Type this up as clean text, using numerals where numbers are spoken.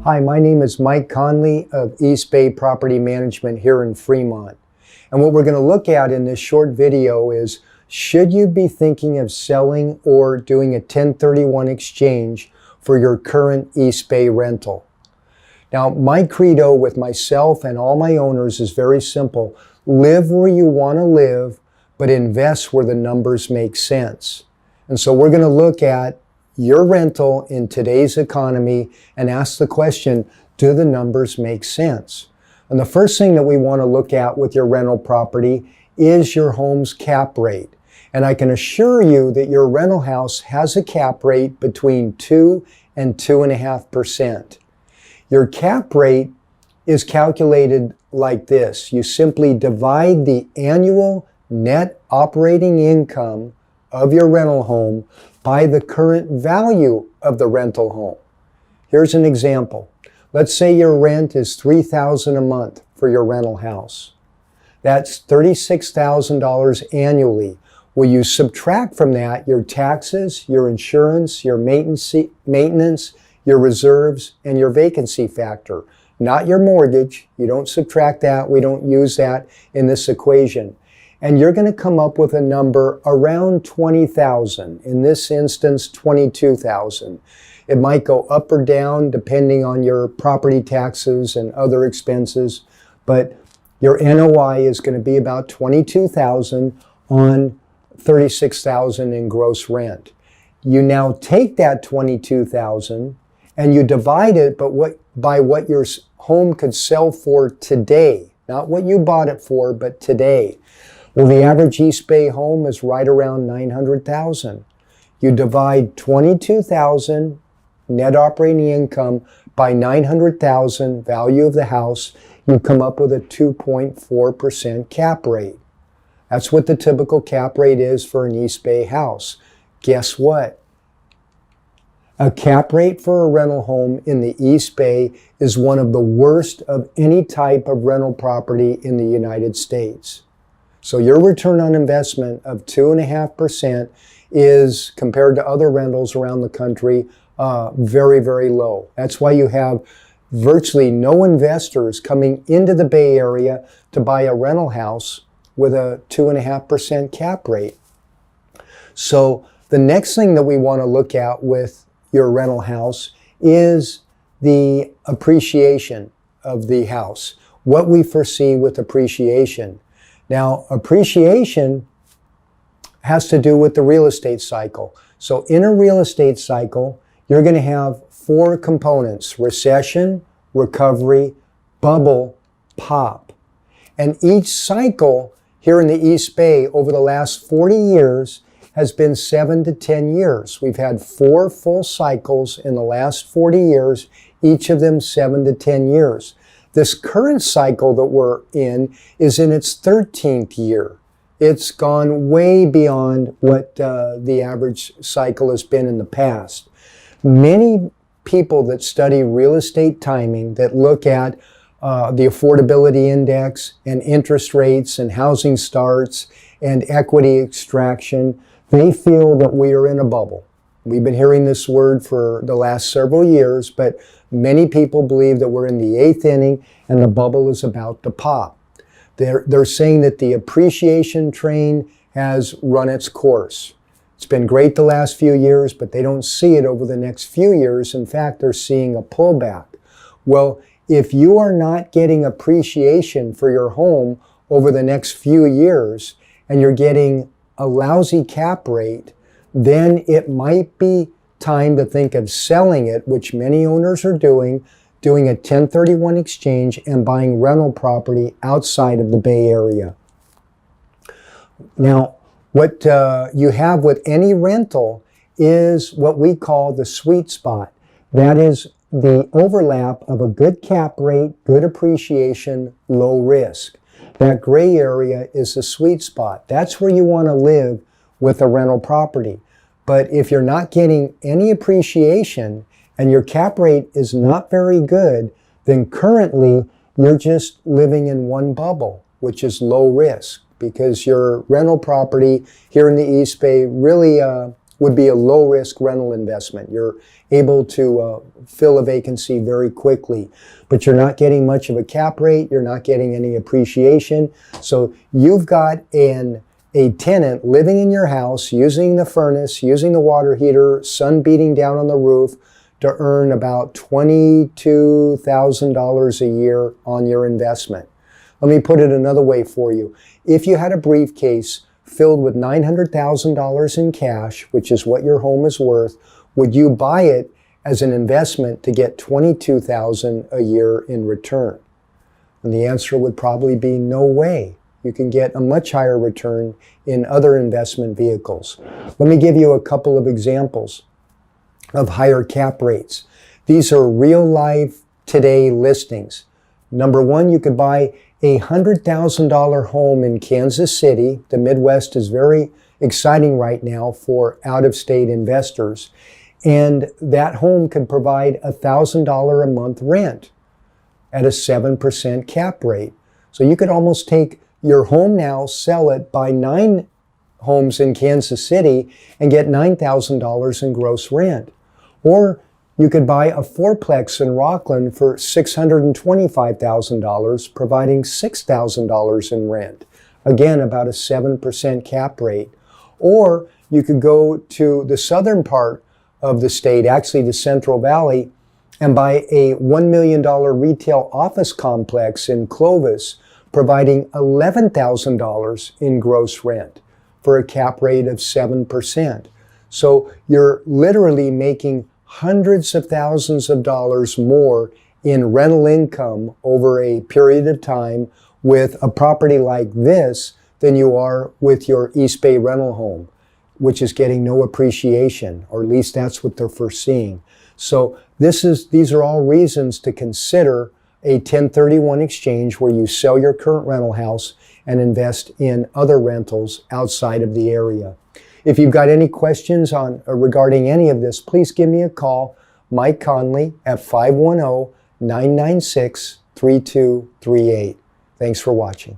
Hi, my name is Mike Conley of East Bay Property Management here in Fremont. And what we're going to look at in this short video is, should you be thinking of selling or doing a 1031 exchange for your current East Bay rental? Now, my credo with myself and all my owners is very simple. Live where you want to live, but invest where the numbers make sense. And so we're going to look at your rental in today's economy and ask the question, do the numbers make sense? And the first thing that we want to look at with your rental property is your home's cap rate. And I can assure you that your rental house has a cap rate between 2 and 2.5%. Your cap rate is calculated like this. You simply divide the annual net operating income of your rental home by the current value of the rental home. Here's an example. Let's say your rent is $3,000 a month for your rental house. That's $36,000 annually. Will you subtract from that your taxes, your insurance, your maintenance, your reserves, and your vacancy factor? Not your mortgage. You don't subtract that. We don't use that in this equation. And you're going to come up with a number around $20,000. In this instance, $22,000. It might go up or down depending on your property taxes and other expenses, but your NOI is going to be about $22,000 on $36,000 in gross rent. You now take that $22,000 and you divide it by what your home could sell for today. Not what you bought it for, but today. Well, the average East Bay home is right around $900,000. You divide $22,000 net operating income by $900,000 value of the house, you come up with a 2.4% cap rate. That's what the typical cap rate is for an East Bay house. Guess what? A cap rate for a rental home in the East Bay is one of the worst of any type of rental property in the United States. So your return on investment of 2.5% is, compared to other rentals around the country, very, very low. That's why you have virtually no investors coming into the Bay Area to buy a rental house with a 2.5% cap rate. So the next thing that we want to look at with your rental house is the appreciation of the house. What we foresee with appreciation. Now, appreciation has to do with the real estate cycle. So in a real estate cycle, you're going to have 4 components: recession, recovery, bubble, pop. And each cycle here in the East Bay over the last 40 years has been 7 to 10 years. We've had 4 full cycles in the last 40 years, each of them 7 to 10 years. This current cycle that we're in is in its 13th year. It's gone way beyond what the average cycle has been in the past. Many people that study real estate timing, that look at the affordability index and interest rates and housing starts and equity extraction, they feel that we are in a bubble. We've been hearing this word for the last several years, but many people believe that we're in the 8th inning and the bubble is about to pop. They're saying that the appreciation train has run its course. It's been great the last few years, but they don't see it over the next few years. In fact, they're seeing a pullback. Well, if you are not getting appreciation for your home over the next few years and you're getting a lousy cap rate, then it might be time to think of selling it, which many owners are doing a 1031 exchange and buying rental property outside of the Bay Area. Now, what you have with any rental is what we call the sweet spot. That is the overlap of a good cap rate, good appreciation, low risk. That gray area is the sweet spot. That's where you want to live with a rental property. But if you're not getting any appreciation and your cap rate is not very good, then currently you're just living in one bubble, which is low risk, because your rental property here in the East Bay really would be a low-risk rental investment. You're able to fill a vacancy very quickly, but you're not getting much of a cap rate. You're not getting any appreciation. So you've got a tenant living in your house, using the furnace, using the water heater, sun beating down on the roof, to earn about $22,000 a year on your investment. Let me put it another way for you. If you had a briefcase filled with $900,000 in cash, which is what your home is worth, would you buy it as an investment to get $22,000 a year in return? And the answer would probably be no way. You can get a much higher return in other investment vehicles. Let me give you a couple of examples of higher cap rates. These are real life today listings. Number one, you could buy a $100,000 home in Kansas City. The Midwest is very exciting right now for out-of-state investors. And that home could provide $1,000 a month rent at a 7% cap rate. So you could almost take your home now, sell it, buy 9 homes in Kansas City, and get $9,000 in gross rent. Or you could buy a fourplex in Rockland for $625,000, providing $6,000 in rent. Again, about a 7% cap rate. Or you could go to the southern part of the state, actually the Central Valley, and buy a $1 million retail office complex in Clovis, providing $11,000 in gross rent for a cap rate of 7%. So you're literally making hundreds of thousands of dollars more in rental income over a period of time with a property like this than you are with your East Bay rental home, which is getting no appreciation, or at least that's what they're foreseeing. So these are all reasons to consider a 1031 exchange where you sell your current rental house and invest in other rentals outside of the area. If you've got any questions regarding any of this, please give me a call, Mike Conley, at 510-996-3238. Thanks for watching.